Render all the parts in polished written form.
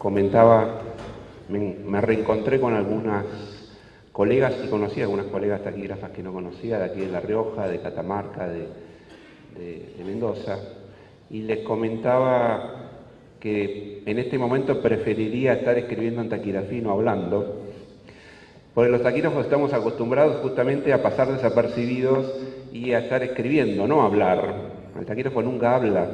comentaba, me reencontré con algunas colegas y conocí algunas colegas taquígrafas que no conocía, de aquí de La Rioja, de Catamarca, de Mendoza, y les comentaba que en este momento preferiría estar escribiendo en taquigrafía y no hablando, porque los taquígrafos estamos acostumbrados justamente a pasar desapercibidos y a estar escribiendo, no a hablar. El taquígrafo nunca habla.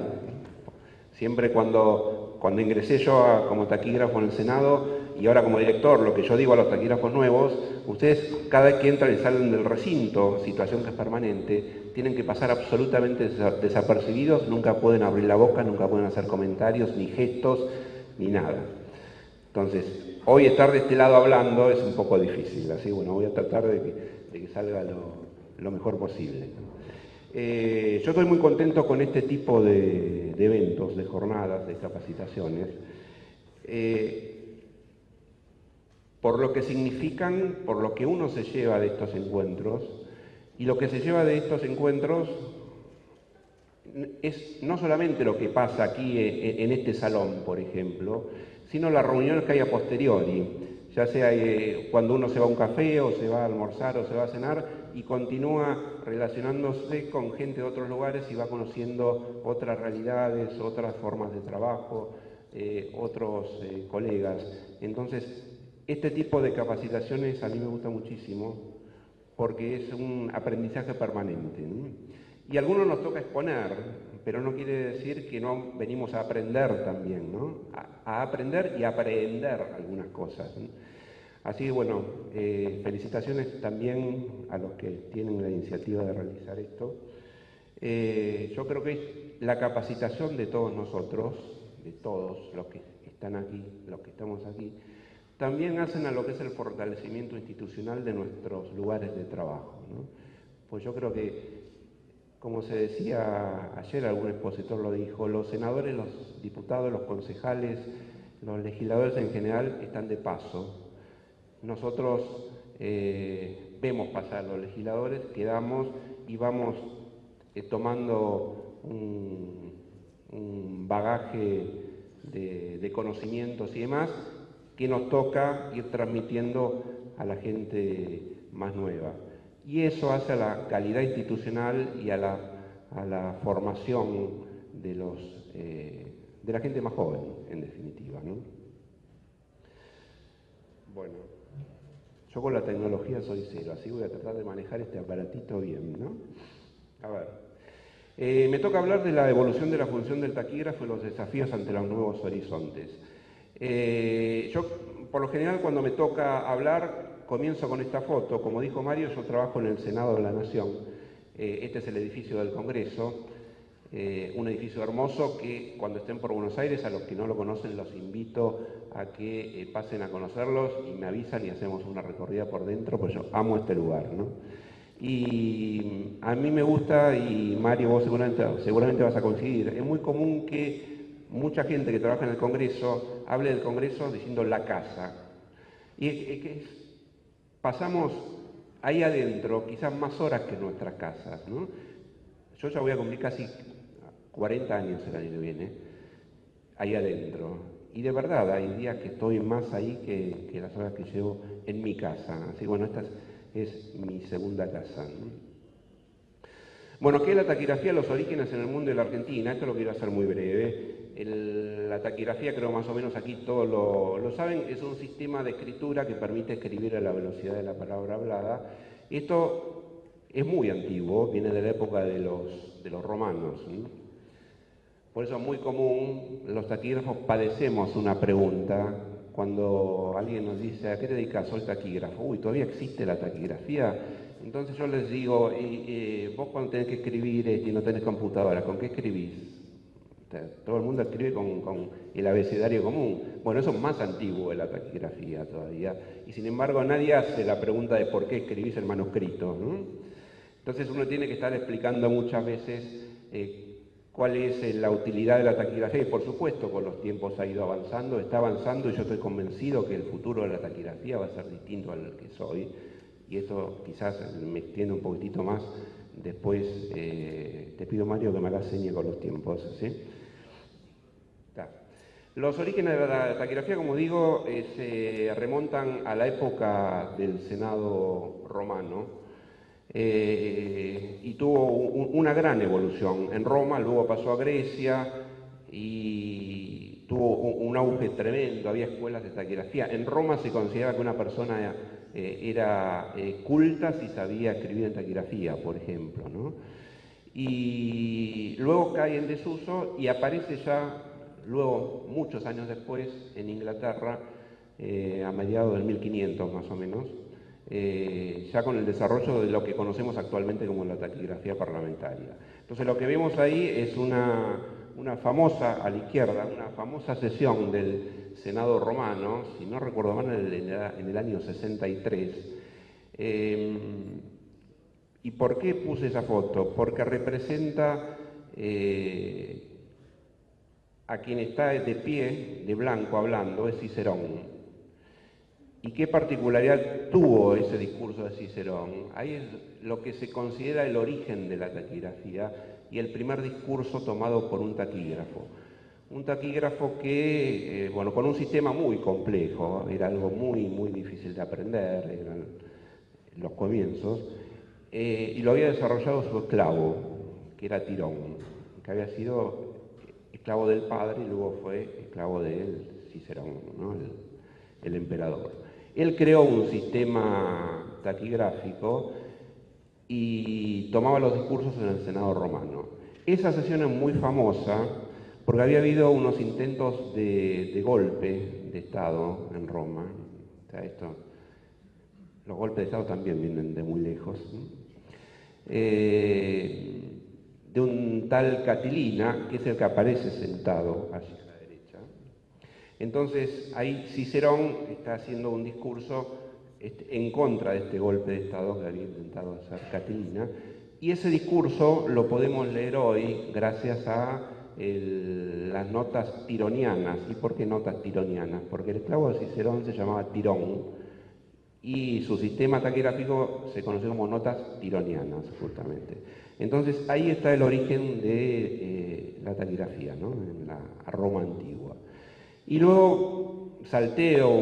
Siempre cuando ingresé yo como taquígrafo en el Senado y ahora como director, lo que yo digo a los taquígrafos nuevos, ustedes cada vez que entran y salen del recinto, situación que es permanente, tienen que pasar absolutamente desapercibidos, nunca pueden abrir la boca, nunca pueden hacer comentarios, ni gestos, ni nada. Entonces, hoy estar de este lado hablando es un poco difícil, así bueno, voy a tratar de que salga lo mejor posible. Yo estoy muy contento con este tipo de eventos, de jornadas, de capacitaciones, por lo que significan, por lo que uno se lleva de estos encuentros, y lo que se lleva de estos encuentros es no solamente lo que pasa aquí en este salón, por ejemplo, sino las reuniones que hay a posteriori, ya sea cuando uno se va a un café o se va a almorzar o se va a cenar y continúa relacionándose con gente de otros lugares y va conociendo otras realidades, otras formas de trabajo, otros colegas. Entonces, este tipo de capacitaciones a mí me gusta muchísimo porque es un aprendizaje permanente, ¿no? Y a algunos nos toca exponer, pero no quiere decir que no venimos a aprender también, ¿no? A aprender y a aprender algunas cosas, ¿no? Así que bueno, felicitaciones también a los que tienen la iniciativa de realizar esto. Yo creo que es la capacitación de todos nosotros, de todos los que están aquí, los que estamos aquí, también hacen a lo que es el fortalecimiento institucional de nuestros lugares de trabajo, ¿no? Pues yo creo que, como se decía ayer, algún expositor lo dijo, los senadores, los diputados, los concejales, los legisladores en general están de paso. Nosotros vemos pasar los legisladores, quedamos y vamos tomando un bagaje de conocimientos y demás que nos toca ir transmitiendo a la gente más nueva. Y eso hace a la calidad institucional y a la formación de la gente más joven, en definitiva, ¿no? Bueno, yo con la tecnología soy cero, así voy a tratar de manejar este aparatito bien, ¿no? A ver, me toca hablar de la evolución de la función del taquígrafo y los desafíos ante los nuevos horizontes. Yo, por lo general, cuando me toca hablar, comienzo con esta foto. Como dijo Mario, yo trabajo en el Senado de la Nación. Este es el edificio del Congreso, un edificio hermoso que cuando estén por Buenos Aires, a los que no lo conocen, los invito a que pasen a conocerlos y me avisan y hacemos una recorrida por dentro, pues yo amo este lugar, ¿no? Y a mí me gusta, y Mario, vos seguramente vas a coincidir, es muy común que mucha gente que trabaja en el Congreso hable del Congreso diciendo la casa. Y es que pasamos ahí adentro quizás más horas que en nuestras casas, ¿no? Yo ya voy a cumplir casi 40 años el año que viene, ahí adentro. Y de verdad, hay días que estoy más ahí que las horas que llevo en mi casa. Así que bueno, esta es mi segunda casa, ¿no? Bueno, ¿qué es la taquigrafía? Los orígenes en el mundo de la Argentina. Esto lo quiero hacer muy breve. La taquigrafía, creo más o menos aquí todos lo saben, es un sistema de escritura que permite escribir a la velocidad de la palabra hablada. Esto es muy antiguo, viene de la época de los romanos, ¿no? Por eso es muy común, los taquígrafos padecemos una pregunta cuando alguien nos dice, ¿a qué te dedicas? Soy taquígrafo. Uy, ¿todavía existe la taquigrafía? Entonces yo les digo, vos cuando tenés que escribir y no tenés computadora, ¿con qué escribís? Todo el mundo escribe con el abecedario común. Bueno, eso es más antiguo de la taquigrafía todavía. Y sin embargo nadie hace la pregunta de por qué escribís el manuscrito, ¿no? Entonces uno tiene que estar explicando muchas veces cuál es la utilidad de la taquigrafía y por supuesto con los tiempos ha ido avanzando, está avanzando y yo estoy convencido que el futuro de la taquigrafía va a ser distinto al que soy y esto quizás me extiende un poquitito más, después te pido Mario que me hagas seña con los tiempos, ¿sí? Los orígenes de la taquigrafía, como digo, se remontan a la época del Senado romano y tuvo una gran evolución. En Roma, luego pasó a Grecia y tuvo un auge tremendo, había escuelas de taquigrafía. En Roma se consideraba que una persona era culta si sabía escribir en taquigrafía, por ejemplo, ¿no? Y luego cae en desuso y aparece ya, luego, muchos años después, en Inglaterra, a mediados del 1500 más o menos, ya con el desarrollo de lo que conocemos actualmente como la taquigrafía parlamentaria. Entonces lo que vemos ahí es una famosa, a la izquierda, una famosa sesión del Senado romano, si no recuerdo mal, en el año 63. ¿Y por qué puse esa foto? Porque representa a quien está de pie, de blanco, hablando, es Cicerón. ¿Y qué particularidad tuvo ese discurso de Cicerón? Ahí es lo que se considera el origen de la taquigrafía y el primer discurso tomado por un taquígrafo. Un taquígrafo que, bueno, con un sistema muy complejo, era algo muy, muy difícil de aprender, eran los comienzos, y lo había desarrollado su esclavo, que era Tirón, que había sido esclavo del padre y luego fue esclavo de Cicerón, ¿no? el emperador. Él creó un sistema taquigráfico y tomaba los discursos en el Senado romano. Esa sesión es muy famosa porque había habido unos intentos de golpe de Estado en Roma. O sea, los golpes de Estado también vienen de muy lejos, ¿no? De un tal Catilina, que es el que aparece sentado allí a la derecha. Entonces, ahí Cicerón está haciendo un discurso en contra de este golpe de Estado que había intentado hacer Catilina, y ese discurso lo podemos leer hoy gracias a las notas tironianas. ¿Y por qué notas tironianas? Porque el esclavo de Cicerón se llamaba Tirón, y su sistema taquigráfico se conoce como notas tironianas, justamente. Entonces, ahí está el origen de la taquigrafía, ¿no? En la Roma antigua. Y luego salteo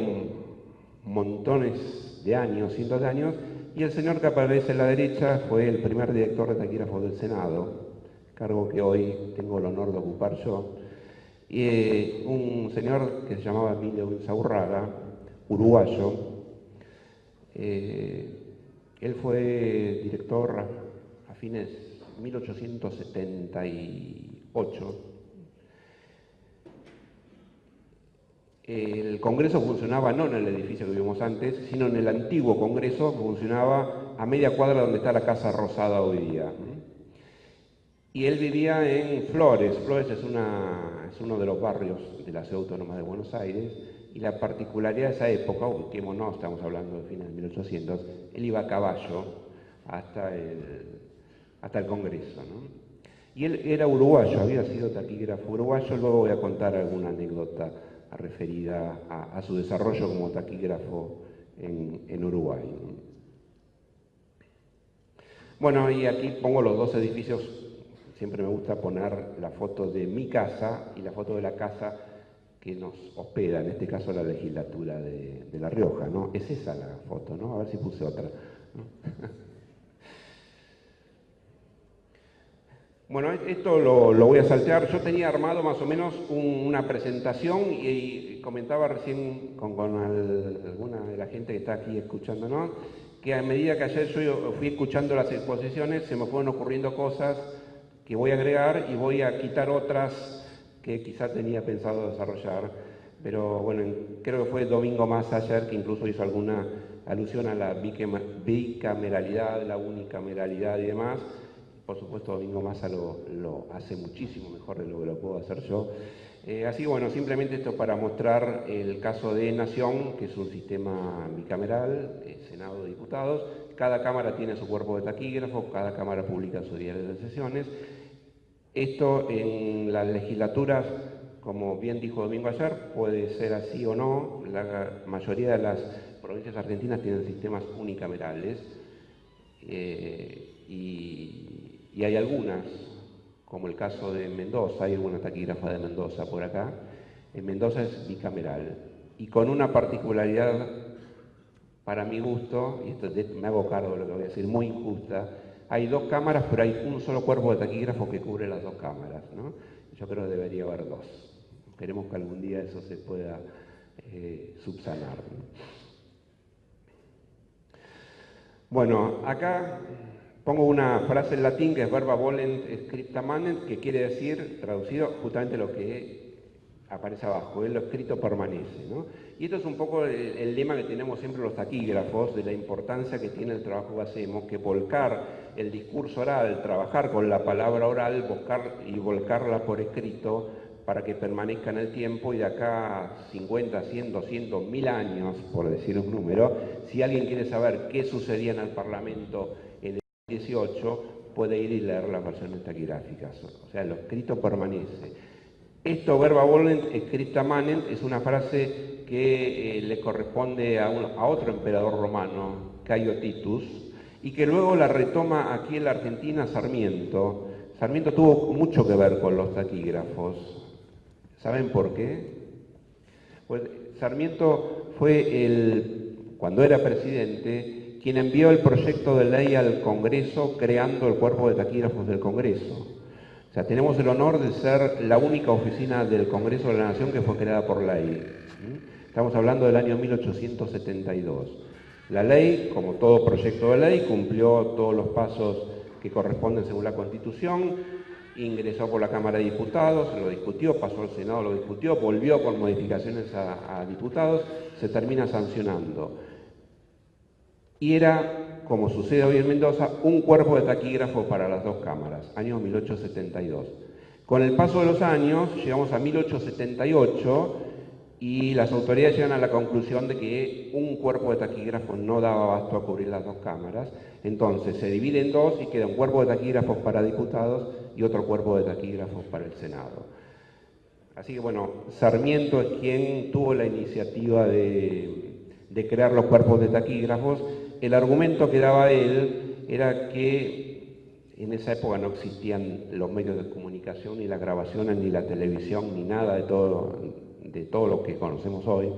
montones de años, cientos de años, y el señor que aparece a la derecha fue el primer director de taquígrafos del Senado, cargo que hoy tengo el honor de ocupar yo, y un señor que se llamaba Emilio Insaurraga, uruguayo. Él fue director a fines de 1878. El Congreso funcionaba no en el edificio que vimos antes, sino en el antiguo Congreso, que funcionaba a media cuadra donde está la Casa Rosada hoy día. Y él vivía en Flores. Flores es uno de los barrios de la Ciudad Autónoma de Buenos Aires, y la particularidad de esa época, ubiquémonos, estamos hablando de fines de 1800, él iba a caballo hasta el Congreso, ¿no? Y él era uruguayo, había sido taquígrafo uruguayo. Luego voy a contar alguna anécdota referida a su desarrollo como taquígrafo en Uruguay. Bueno, y aquí pongo los dos edificios. Siempre me gusta poner la foto de mi casa y la foto de la casa que nos hospeda, en este caso la legislatura de La Rioja, ¿no? Es esa la foto, ¿no? A ver si puse otra, ¿no? Bueno, esto lo voy a saltear. Yo tenía armado más o menos una presentación y comentaba recién con alguna de la gente que está aquí escuchándonos, que a medida que ayer yo fui escuchando las exposiciones, se me fueron ocurriendo cosas que voy a agregar y voy a quitar otras que quizá tenía pensado desarrollar. Pero bueno, creo que fue Domingo Massa ayer que incluso hizo alguna alusión a la bicameralidad, la unicameralidad y demás. Por supuesto, Domingo Massa lo hace muchísimo mejor de lo que lo puedo hacer yo. Así que bueno, simplemente esto para mostrar el caso de Nación, que es un sistema bicameral, Senado de Diputados. Cada cámara tiene su cuerpo de taquígrafo, cada cámara publica su diario de sesiones. Esto en las legislaturas, como bien dijo Domingo ayer, puede ser así o no. La mayoría de las provincias argentinas tienen sistemas unicamerales. Y hay algunas, como el caso de Mendoza, hay alguna taquígrafa de Mendoza por acá, En Mendoza es bicameral. Y con una particularidad, para mi gusto, y esto me hago cargo de lo que voy a decir, muy injusta, hay dos cámaras, pero hay un solo cuerpo de taquígrafo que cubre las dos cámaras, ¿no? Yo creo que debería haber dos. Esperemos que algún día eso se pueda subsanar, ¿no? Bueno, acá pongo una frase en latín que es verba volent scripta manent, que quiere decir, traducido, justamente lo que aparece abajo, lo escrito permanece, ¿no? Y esto es un poco el lema que tenemos siempre los taquígrafos, de la importancia que tiene el trabajo que hacemos, que volcar el discurso oral, trabajar con la palabra oral, buscar y volcarla por escrito para que permanezca en el tiempo, y de acá 50, 100, 200, 1000 años, por decir un número, si alguien quiere saber qué sucedía en el Parlamento en el 18, puede ir y leer las versiones taquigráficas. O sea, lo escrito permanece. Esto, verba volent scripta manent, es una frase que le corresponde a otro emperador romano, Cayo Titus, y que luego la retoma aquí en la Argentina Sarmiento. Sarmiento tuvo mucho que ver con los taquígrafos. ¿Saben por qué? Pues Sarmiento fue cuando era presidente, quien envió el proyecto de ley al Congreso creando el cuerpo de taquígrafos del Congreso. O sea, tenemos el honor de ser la única oficina del Congreso de la Nación que fue creada por ley. Estamos hablando del año 1872. La ley, como todo proyecto de ley, cumplió todos los pasos que corresponden según la Constitución, ingresó por la Cámara de Diputados, lo discutió, pasó al Senado, lo discutió, volvió con modificaciones a diputados, se termina sancionando. Y era, como sucede hoy en Mendoza, un cuerpo de taquígrafo para las dos cámaras, año 1872. Con el paso de los años, llegamos a 1878 y las autoridades llegan a la conclusión de que un cuerpo de taquígrafos no daba abasto a cubrir las dos cámaras. Entonces se divide en dos y queda un cuerpo de taquígrafos para diputados y otro cuerpo de taquígrafos para el Senado. Así que bueno, Sarmiento es quien tuvo la iniciativa de crear los cuerpos de taquígrafos. El argumento que daba él era que en esa época no existían los medios de comunicación, ni las grabaciones, ni la televisión, ni nada de todo lo que conocemos hoy.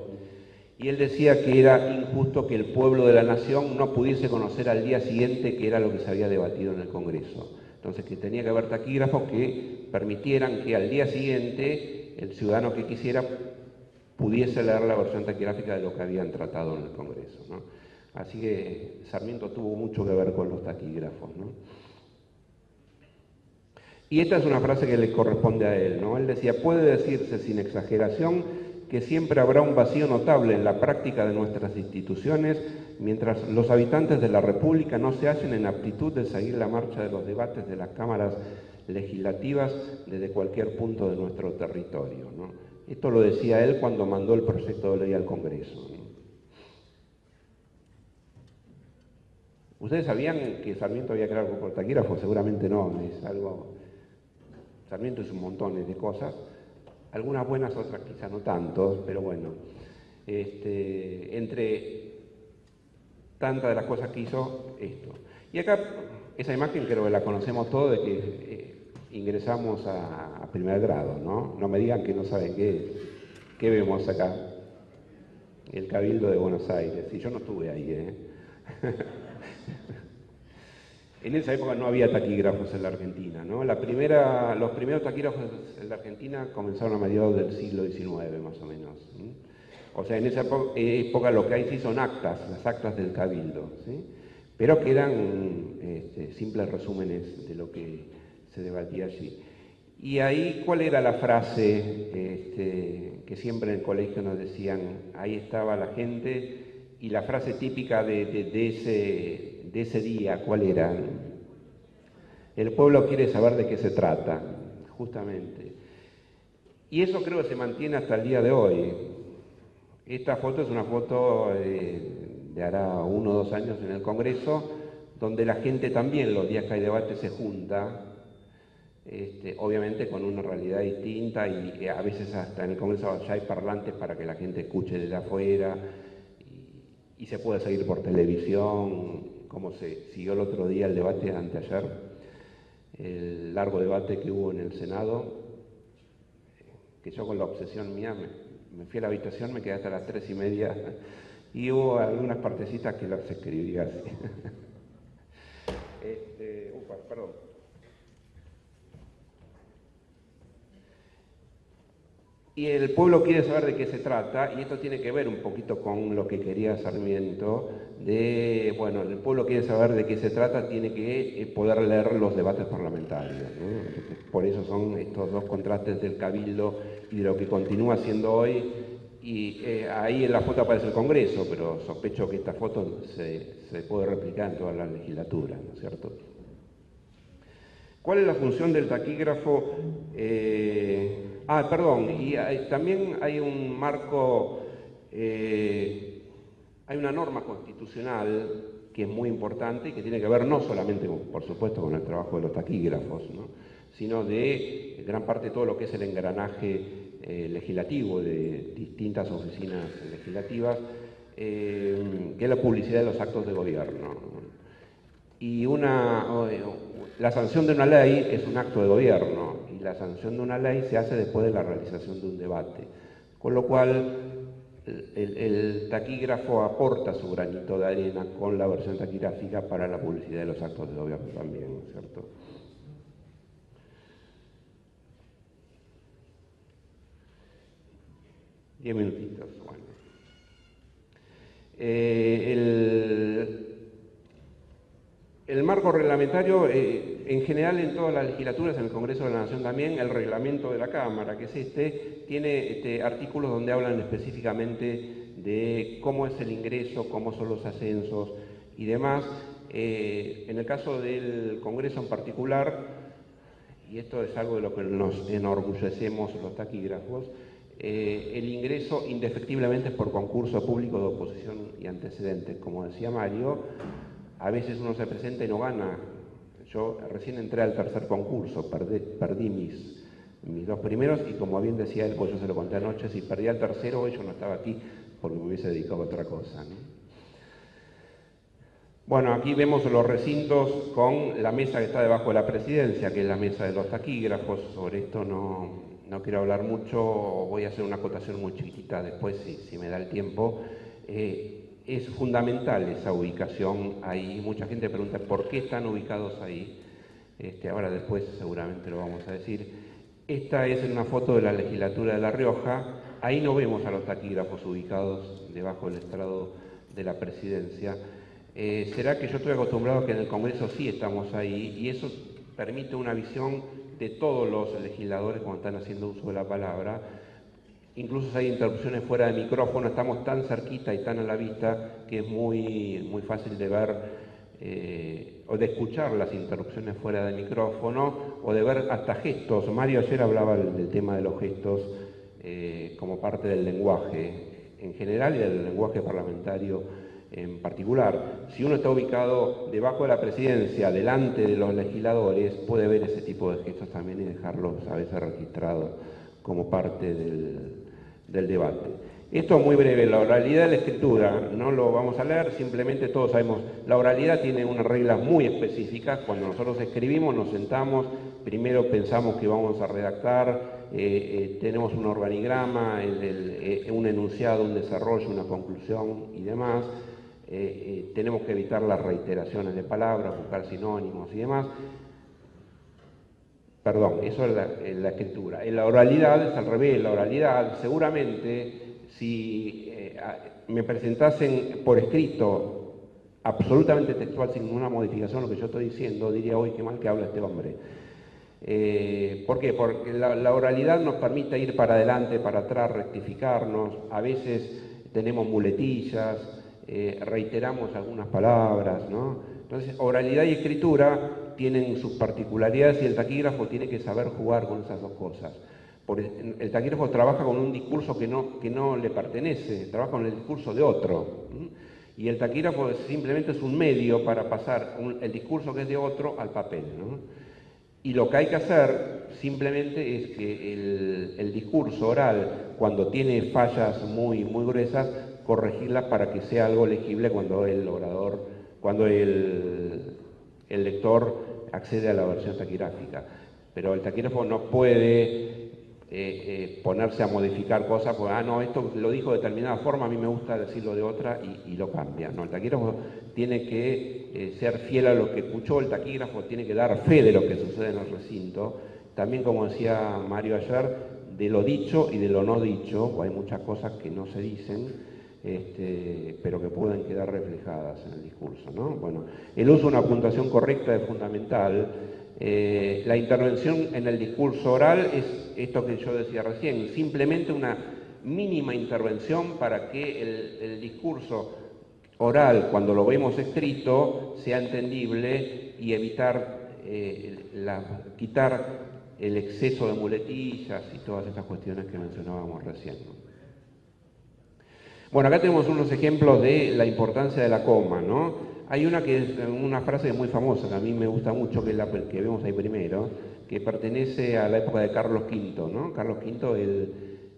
Y él decía que era injusto que el pueblo de la nación no pudiese conocer al día siguiente qué era lo que se había debatido en el Congreso. Entonces, que tenía que haber taquígrafos que permitieran que al día siguiente el ciudadano que quisiera pudiese leer la versión taquigráfica de lo que habían tratado en el Congreso, ¿no? Así que Sarmiento tuvo mucho que ver con los taquígrafos, ¿no? Y esta es una frase que le corresponde a él, ¿no? Él decía, puede decirse sin exageración que siempre habrá un vacío notable en la práctica de nuestras instituciones mientras los habitantes de la República no se hallen en aptitud de seguir la marcha de los debates de las cámaras legislativas desde cualquier punto de nuestro territorio, ¿no? Esto lo decía él cuando mandó el proyecto de ley al Congreso, ¿no? ¿Ustedes sabían que Sarmiento había creado el cuerpo de taquígrafos? Seguramente no, es algo... Sarmiento hizo un montón de cosas, algunas buenas, otras quizá no tanto, pero bueno, entre tantas de las cosas que hizo, esto. Y acá, esa imagen creo que la conocemos todos, de que ingresamos a primer grado, ¿no? No me digan que no saben qué es. ¿Qué vemos acá? El Cabildo de Buenos Aires. Y yo no estuve ahí, ¿eh? En esa época no había taquígrafos en la Argentina, ¿no? Los primeros taquígrafos en la Argentina comenzaron a mediados del siglo XIX, más o menos, ¿sí? O sea, en esa época lo que hay sí son actas, las actas del Cabildo, ¿sí? Pero que eran simples resúmenes de lo que se debatía allí. Y ahí, ¿cuál era la frase que siempre en el colegio nos decían? Ahí estaba la gente, y la frase típica de ese día, ¿cuál era? El pueblo quiere saber de qué se trata, justamente. Y eso creo que se mantiene hasta el día de hoy. Esta foto es una foto de hará 1 o 2 años en el Congreso, donde la gente también, los días que hay debate, se junta, obviamente con una realidad distinta, y a veces hasta en el Congreso ya hay parlantes para que la gente escuche desde afuera, y se puede seguir por televisión, como se siguió el otro día el debate anteayer, el largo debate que hubo en el Senado. que yo con la obsesión mía me fui a la habitación, me quedé hasta las 3:30 y hubo algunas partecitas que las escribí así. Perdón. Y el pueblo quiere saber de qué se trata, y esto tiene que ver un poquito con lo que quería Sarmiento, bueno, el pueblo quiere saber de qué se trata, tiene que poder leer los debates parlamentarios, ¿no? Entonces, por eso son estos dos contrastes del cabildo y de lo que continúa siendo hoy, y ahí en la foto aparece el Congreso, pero sospecho que esta foto se puede replicar en toda la legislatura, ¿no es cierto? ¿Cuál es la función del taquígrafo? Y también hay un marco, hay una norma constitucional que es muy importante y que tiene que ver no solamente, por supuesto, con el trabajo de los taquígrafos, ¿no?, sino de gran parte de todo lo que es el engranaje legislativo de distintas oficinas legislativas, que es la publicidad de los actos de gobierno. Y la sanción de una ley es un acto de gobierno, y la sanción de una ley se hace después de la realización de un debate. Con lo cual, el taquígrafo aporta su granito de arena con la versión taquigráfica para la publicidad de los actos de gobierno también, ¿no es cierto? Diez minutitos, bueno. El marco reglamentario, en general en todas las legislaturas, en el Congreso de la Nación también, el reglamento de la Cámara, que es tiene artículos donde hablan específicamente de cómo es el ingreso, cómo son los ascensos y demás. En el caso del Congreso en particular, y esto es algo de lo que nos enorgullecemos los taquígrafos, el ingreso indefectiblemente es por concurso público de oposición y antecedentes. Como decía Mario, a veces uno se presenta y no gana. Yo recién entré al tercer concurso, perdí mis dos primeros, y como bien decía él, pues yo se lo conté anoche, si perdía el tercero hoy yo no estaba aquí porque me hubiese dedicado a otra cosa, ¿no? Bueno, aquí vemos los recintos con la mesa que está debajo de la presidencia, que es la mesa de los taquígrafos. Sobre esto no quiero hablar mucho, voy a hacer una acotación muy chiquitita después si me da el tiempo. Es fundamental esa ubicación ahí. Mucha gente pregunta por qué están ubicados ahí. Ahora después seguramente lo vamos a decir. Esta es una foto de la legislatura de La Rioja. Ahí no vemos a los taquígrafos ubicados debajo del estrado de la presidencia. Será que yo estoy acostumbrado a que en el Congreso sí estamos ahí, y eso permite una visión de todos los legisladores cuando están haciendo uso de la palabra. Incluso si hay interrupciones fuera de micrófono, estamos tan cerquita y tan a la vista que es muy fácil de ver o de escuchar las interrupciones fuera de micrófono, o de ver hasta gestos. Mario ayer hablaba del tema de los gestos como parte del lenguaje en general y del lenguaje parlamentario en particular. Si uno está ubicado debajo de la presidencia, delante de los legisladores, puede ver ese tipo de gestos también y dejarlos a veces registrados como parte del debate. Esto es muy breve. La oralidad de la escritura no lo vamos a leer, simplemente todos sabemos, la oralidad tiene unas reglas muy específicas. Cuando nosotros escribimos, nos sentamos, primero pensamos que vamos a redactar, tenemos un organigrama, un enunciado, un desarrollo, una conclusión y demás. Tenemos que evitar las reiteraciones de palabras, buscar sinónimos y demás. Perdón, eso es la escritura. En la oralidad es al revés. La oralidad, seguramente, si me presentasen por escrito, absolutamente textual, sin ninguna modificación, lo que yo estoy diciendo, diría, hoy qué mal que habla este hombre. ¿Por qué? Porque la oralidad nos permite ir para adelante, para atrás, rectificarnos. A veces tenemos muletillas, reiteramos algunas palabras, ¿no? Entonces, oralidad y escritura tienen sus particularidades, y el taquígrafo tiene que saber jugar con esas dos cosas. Porque el taquígrafo trabaja con un discurso que no le pertenece, trabaja con el discurso de otro. Y el taquígrafo simplemente es un medio para pasar el discurso que es de otro al papel, ¿no? Y lo que hay que hacer simplemente es que el discurso oral, cuando tiene fallas muy gruesas, corregirlas para que sea algo legible cuando el lector accede a la versión taquigráfica. Pero el taquígrafo no puede ponerse a modificar cosas, pues, no, esto lo dijo de determinada forma, a mí me gusta decirlo de otra y lo cambia. No, el taquígrafo tiene que ser fiel a lo que escuchó, el taquígrafo tiene que dar fe de lo que sucede en el recinto. También, como decía Mario ayer, de lo dicho y de lo no dicho, pues hay muchas cosas que no se dicen, pero que pueden quedar reflejadas en el discurso, ¿no? Bueno, el uso de una puntuación correcta es fundamental. La intervención en el discurso oral es esto que yo decía recién, simplemente una mínima intervención para que el discurso oral, cuando lo vemos escrito, sea entendible y evitar, quitar el exceso de muletillas y todas estas cuestiones que mencionábamos recién, ¿no? Bueno, acá tenemos unos ejemplos de la importancia de la coma, ¿no? Hay una frase muy famosa que a mí me gusta mucho, que es la que vemos ahí primero, que pertenece a la época de Carlos V, ¿no? Carlos V,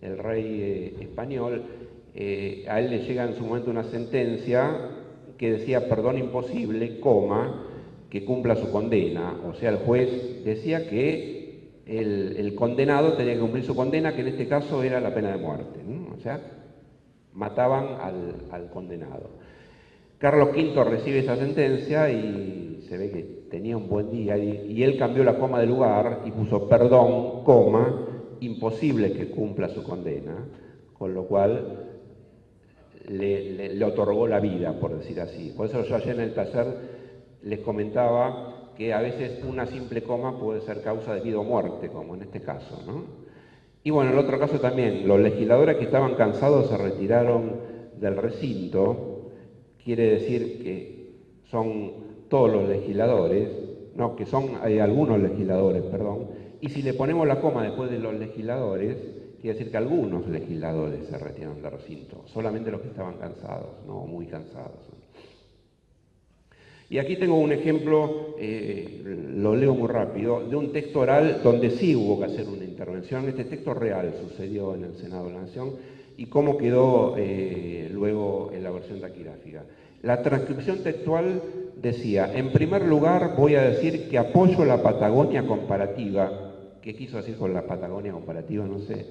el rey español, a él le llega en su momento una sentencia que decía perdón imposible, coma, que cumpla su condena. O sea, el juez decía que el condenado tenía que cumplir su condena, que en este caso era la pena de muerte, ¿no? O sea, mataban al condenado. Carlos V recibe esa sentencia y se ve que tenía un buen día y él cambió la coma de lugar y puso perdón, coma, imposible que cumpla su condena, con lo cual le otorgó la vida, por decir así. Por eso yo ayer en el taller les comentaba que a veces una simple coma puede ser causa de vida o muerte, como en este caso, ¿no? Y bueno, en el otro caso también, los legisladores que estaban cansados se retiraron del recinto, quiere decir que son todos los legisladores, no, que son algunos legisladores, perdón, y si le ponemos la coma después de los legisladores, quiere decir que algunos legisladores se retiraron del recinto, solamente los que estaban cansados, no muy cansados. Y aquí tengo un ejemplo, lo leo muy rápido, de un texto oral donde sí hubo que hacer una intervención. Este texto real sucedió en el Senado de la Nación y cómo quedó luego en la versión taquigráfica. La transcripción textual decía, en primer lugar voy a decir que apoyo la Patagonia comparativa. ¿Qué quiso decir con la Patagonia comparativa? No sé.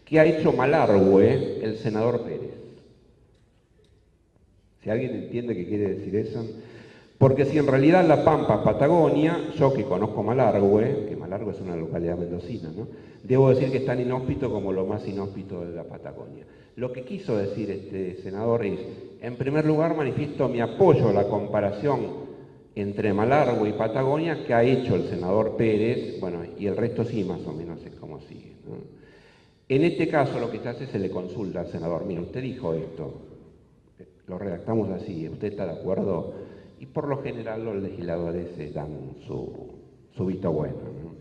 ¿Qué ha hecho Malargüe el senador Pérez? Si alguien entiende qué quiere decir eso. Porque si en realidad La Pampa es Patagonia, yo que conozco Malargüe, que Malargüe es una localidad mendocina, ¿no? Debo decir que es tan inhóspito como lo más inhóspito de la Patagonia. Lo que quiso decir este senador es, en primer lugar manifiesto mi apoyo a la comparación entre Malargüe y Patagonia que ha hecho el senador Pérez, bueno, y el resto sí más o menos es como sigue, ¿no? En este caso lo que se hace es se le consulta al senador, mira, usted dijo esto, lo redactamos así, ¿usted está de acuerdo? Y por lo general los legisladores dan su visto bueno, ¿no?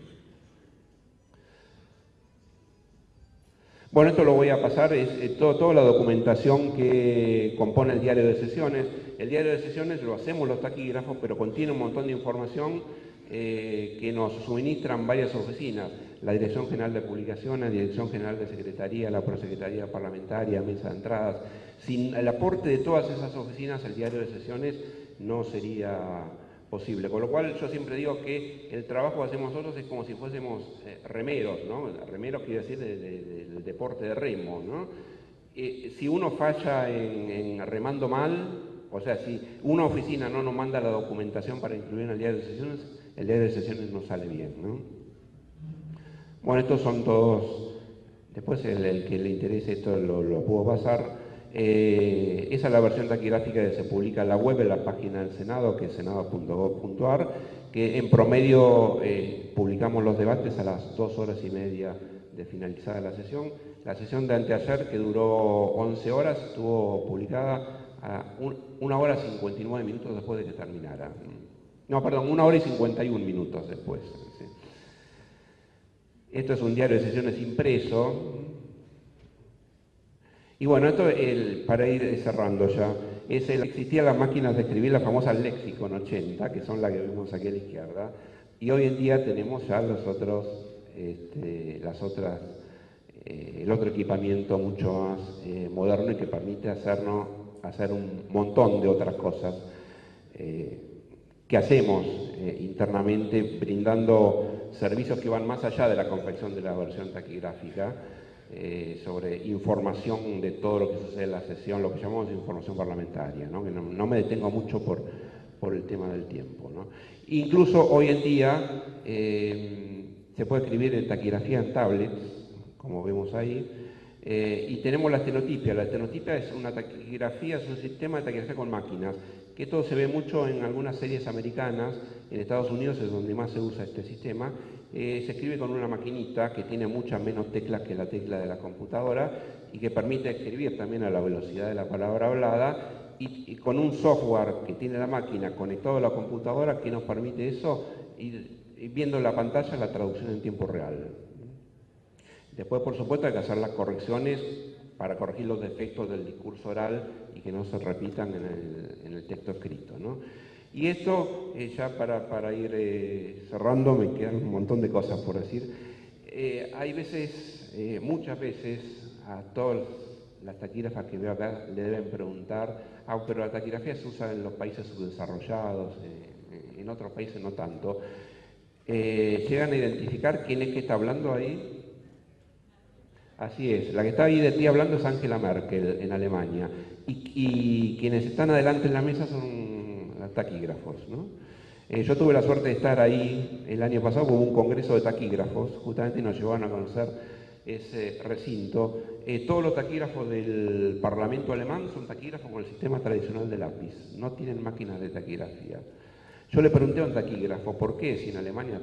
Bueno, esto lo voy a pasar, es toda la documentación que compone el diario de sesiones. El diario de sesiones lo hacemos los taquígrafos, pero contiene un montón de información que nos suministran varias oficinas. La Dirección General de Publicaciones, la Dirección General de Secretaría, la Prosecretaría Parlamentaria, Mesa de Entradas. Sin el aporte de todas esas oficinas, el diario de sesiones no sería posible. Con lo cual yo siempre digo que el trabajo que hacemos nosotros es como si fuésemos remeros, ¿no? Remeros quiere decir del deporte de remo, ¿no? Si uno falla en remando mal, o sea, si una oficina no nos manda la documentación para incluir en el diario de sesiones, el diario de sesiones no sale bien, ¿no? Bueno, estos son todos, después el que le interese esto lo puedo pasar. Esa es la versión taquigráfica que se publica en la web, en la página del Senado, que es senado.gov.ar, que en promedio publicamos los debates a las 2 horas y media de finalizada la sesión. La sesión de anteayer, que duró 11 horas, estuvo publicada a 1 hora y 59 minutos después de que terminara. No, perdón, 1 hora y 51 minutos después. ¿Sí? Esto es un diario de sesiones impreso. Y bueno, esto, para ir cerrando ya, existían las máquinas de escribir, la famosa Lexicon 80, que son las que vemos aquí a la izquierda, y hoy en día tenemos ya el otro equipamiento mucho más moderno y que permite hacer un montón de otras cosas que hacemos internamente, brindando servicios que van más allá de la confección de la versión taquigráfica, sobre información de todo lo que sucede en la sesión, lo que llamamos información parlamentaria, ¿no? Que no me detengo mucho por el tema del tiempo, ¿no? Incluso hoy en día se puede escribir en taquigrafía en tablets, como vemos ahí, y tenemos la estenotipia. La estenotipia es una taquigrafía, es un sistema de taquigrafía con máquinas, que esto se ve mucho en algunas series americanas. En Estados Unidos es donde más se usa este sistema. Se escribe con una maquinita que tiene muchas menos teclas que la tecla de la computadora y que permite escribir también a la velocidad de la palabra hablada, y con un software que tiene la máquina conectado a la computadora que nos permite eso, ir viendo en la pantalla la traducción en tiempo real. Después, por supuesto, hay que hacer las correcciones para corregir los defectos del discurso oral y que no se repitan en el texto escrito, ¿no? Y esto, ya para ir cerrando, me quedan un montón de cosas por decir. Hay veces, muchas veces, a todas las taquígrafas que veo acá le deben preguntar, pero la taquigrafía se usa en los países subdesarrollados, en otros países no tanto. ¿Llegan a identificar quién es que está hablando ahí? Así es, la que está ahí de ti hablando es Angela Merkel en Alemania, y quienes están adelante en la mesa son los taquígrafos, ¿no? Yo tuve la suerte de estar ahí el año pasado, hubo un congreso de taquígrafos, justamente nos llevaron a conocer ese recinto. Todos los taquígrafos del Parlamento alemán son taquígrafos con el sistema tradicional de lápiz, no tienen máquinas de taquigrafía. Yo le pregunté a un taquígrafo, ¿por qué? Si en Alemania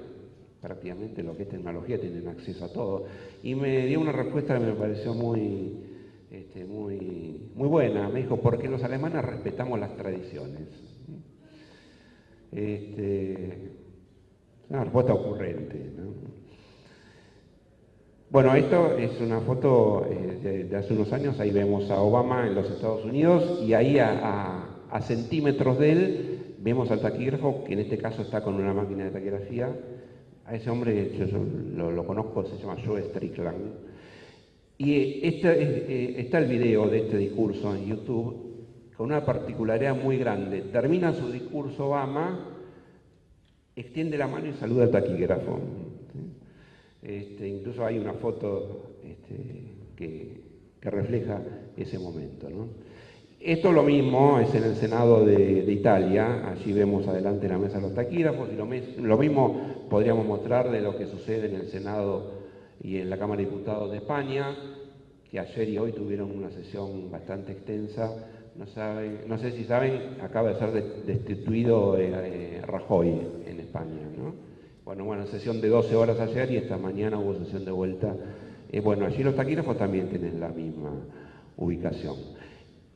prácticamente lo que es tecnología tienen acceso a todo, y me dio una respuesta que me pareció muy buena. Me dijo, porque los alemanes respetamos las tradiciones. Una respuesta ocurrente, ¿no? Bueno, esto es una foto de hace unos años. Ahí vemos a Obama en los Estados Unidos, y ahí a centímetros de él vemos al taquígrafo, que en este caso está con una máquina de taquigrafía. A ese hombre yo lo conozco, se llama Joe Strickland. Y está el video de este discurso en YouTube, con una particularidad muy grande. Termina su discurso Obama, extiende la mano y saluda al taquígrafo. Incluso hay una foto que refleja ese momento, ¿no? Esto lo mismo es en el Senado de Italia. Allí vemos adelante la mesa de los taquígrafos, y lo mismo podríamos mostrar de lo que sucede en el Senado y en la Cámara de Diputados de España, que ayer y hoy tuvieron una sesión bastante extensa. No sé si saben, acaba de ser destituido Rajoy en España, ¿no? Bueno, sesión de 12 horas ayer, y esta mañana hubo sesión de vuelta. Bueno, allí los taquígrafos también tienen la misma ubicación.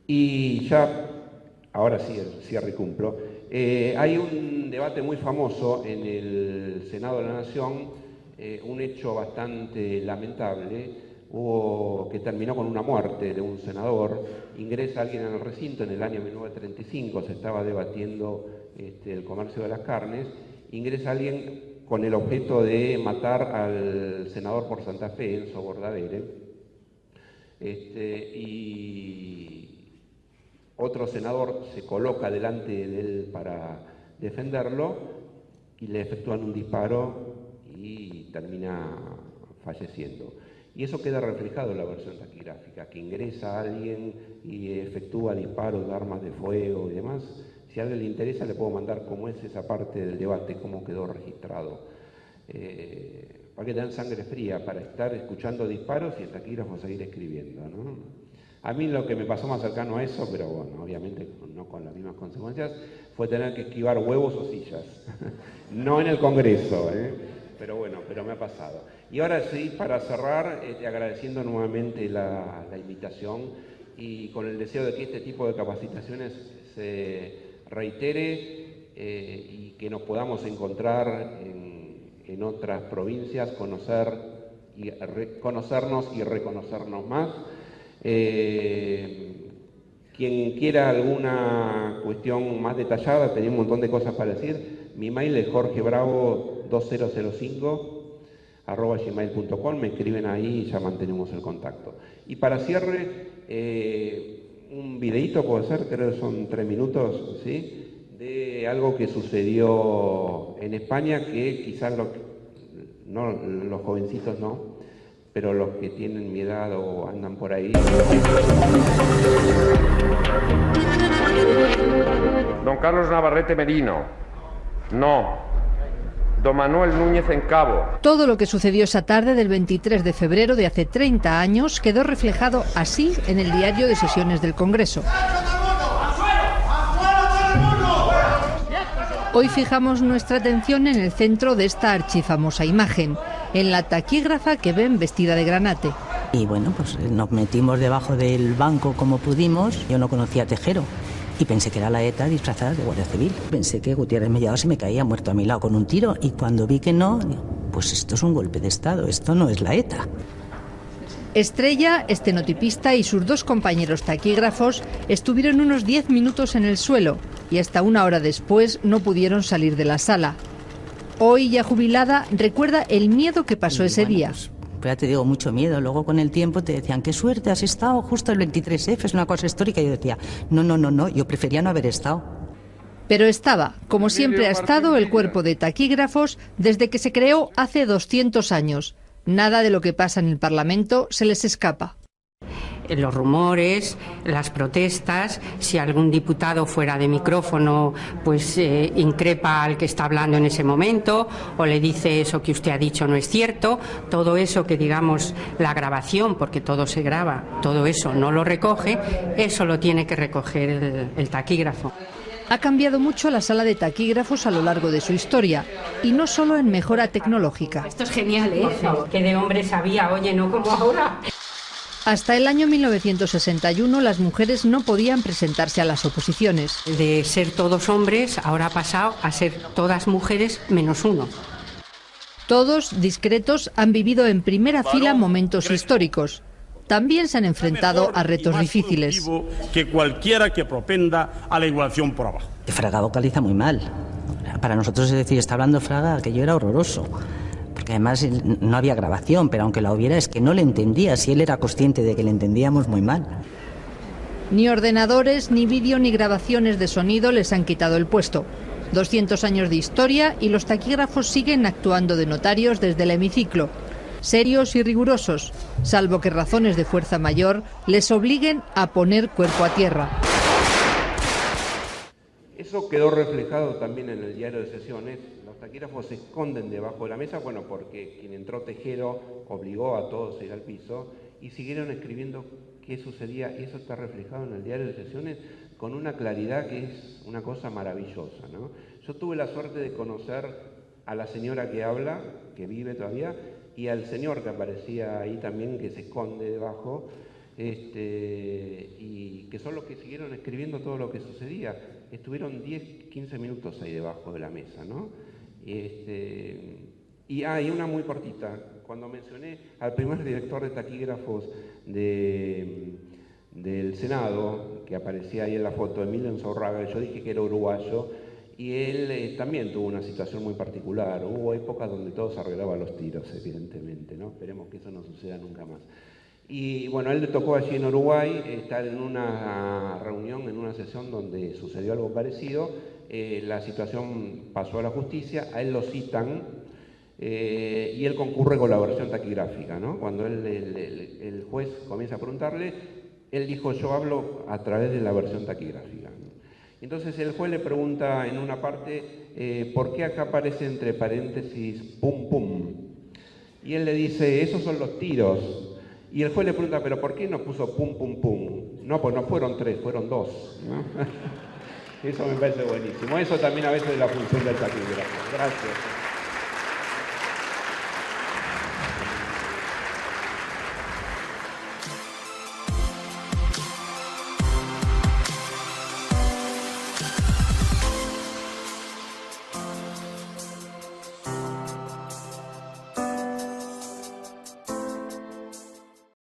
Y ya, ahora sí, el cierre y cumplo. Hay un debate muy famoso en el Senado de la Nación, un hecho bastante lamentable, que terminó con una muerte de un senador. Ingresa alguien en el recinto en el año 1935, se estaba debatiendo el comercio de las carnes. Ingresa alguien con el objeto de matar al senador por Santa Fe, Enzo Bordavere, y otro senador se coloca delante de él para defenderlo, y le efectúan un disparo y termina falleciendo. Y eso queda reflejado en la versión taquigráfica, que ingresa alguien y efectúa disparos de armas de fuego y demás. Si a alguien le interesa, le puedo mandar cómo es esa parte del debate, cómo quedó registrado. Para que tengan sangre fría, para estar escuchando disparos y el taquígrafo seguir escribiendo, ¿no? A mí lo que me pasó más cercano a eso, pero bueno, obviamente no con las mismas consecuencias, fue tener que esquivar huevos o sillas. No en el Congreso, pero bueno, pero me ha pasado. Y ahora sí, para cerrar, agradeciendo nuevamente la invitación, y con el deseo de que este tipo de capacitaciones se reitere, y que nos podamos encontrar en otras provincias, conocernos y reconocernos más. Quien quiera alguna cuestión más detallada, tenía un montón de cosas para decir. Mi mail es jorgebravo2005@gmail.com, me escriben ahí y ya mantenemos el contacto. Y para cierre, un videíto puede ser, creo que son 3 minutos, ¿sí? De algo que sucedió en España, que quizás no, los jovencitos no, pero los que tienen mi edad o andan por ahí. Don Carlos Navarrete Merino, no. Don Manuel Núñez en Cabo. Todo lo que sucedió esa tarde del 23 de febrero de hace 30 años quedó reflejado así en el diario de sesiones del Congreso. Hoy fijamos nuestra atención en el centro de esta archifamosa imagen, en la taquígrafa que ven vestida de granate. Y bueno, pues nos metimos debajo del banco como pudimos. Yo no conocía a Tejero y pensé que era la ETA disfrazada de Guardia Civil. Pensé que Gutiérrez Mellado se me caía muerto a mi lado con un tiro, y cuando vi que no, digo, pues esto es un golpe de Estado, esto no es la ETA. Estrella, estenotipista y sus dos compañeros taquígrafos estuvieron unos 10 minutos en el suelo y hasta una hora después no pudieron salir de la sala. Hoy, ya jubilada, recuerda el miedo que pasó ese día. Pues ya te digo, mucho miedo. Luego con el tiempo te decían, qué suerte, has estado justo el 23F, es una cosa histórica. Y yo decía, no, yo prefería no haber estado. Pero estaba, como siempre ha estado, el cuerpo de taquígrafos desde que se creó hace 200 años. Nada de lo que pasa en el Parlamento se les escapa. Los rumores, las protestas, si algún diputado fuera de micrófono pues increpa al que está hablando en ese momento o le dice eso que usted ha dicho no es cierto, todo eso que digamos la grabación, porque todo se graba, todo eso no lo recoge, eso lo tiene que recoger el taquígrafo. Ha cambiado mucho la sala de taquígrafos a lo largo de su historia, y no solo en mejora tecnológica. Esto es genial, ¿eh? Que de hombres había, oye, no como ahora. Hasta el año 1961 las mujeres no podían presentarse a las oposiciones. De ser todos hombres, ahora ha pasado a ser todas mujeres menos uno. Todos, discretos, han vivido en primera fila momentos históricos. También se han enfrentado a retos difíciles. Que cualquiera que propenda a la igualación por abajo. Fraga vocaliza muy mal. Para nosotros, es decir, está hablando Fraga, aquello era horroroso. Porque además no había grabación, pero aunque la hubiera es que no le entendía, si él era consciente de que le entendíamos muy mal. Ni ordenadores, ni vídeo, ni grabaciones de sonido les han quitado el puesto. 200 años de historia y los taquígrafos siguen actuando de notarios desde el hemiciclo. Serios y rigurosos, salvo que razones de fuerza mayor les obliguen a poner cuerpo a tierra. Eso quedó reflejado también en el diario de sesiones. Los taquígrafos se esconden debajo de la mesa, bueno, porque quien entró Tejero obligó a todos a ir al piso y siguieron escribiendo qué sucedía, y eso está reflejado en el diario de sesiones con una claridad que es una cosa maravillosa, ¿no? Yo tuve la suerte de conocer a la señora que habla, que vive todavía, y al señor que aparecía ahí también, que se esconde debajo, y que son los que siguieron escribiendo todo lo que sucedía. Estuvieron 10, 15 minutos ahí debajo de la mesa, ¿no? Y una muy cortita. Cuando mencioné al primer director de taquígrafos del Senado, que aparecía ahí en la foto, Emilio Insaurraga, yo dije que era uruguayo, y él también tuvo una situación muy particular. Hubo épocas donde todo se arreglaba a los tiros, evidentemente, ¿no? Esperemos que eso no suceda nunca más. Y bueno, a él le tocó allí en Uruguay estar en una reunión, en una sesión donde sucedió algo parecido. La situación pasó a la justicia, a él lo citan y él concurre con la versión taquigráfica, ¿no? Cuando el juez comienza a preguntarle, él dijo, yo hablo a través de la versión taquigráfica. Entonces el juez le pregunta en una parte, ¿por qué acá aparece entre paréntesis pum pum? Y él le dice, esos son los tiros. Y el juez le pregunta, ¿pero por qué no puso pum pum pum? No, pues no fueron 3, fueron 2, ¿no? Eso me parece buenísimo. Eso también a veces es la función del taquígrafo. Gracias.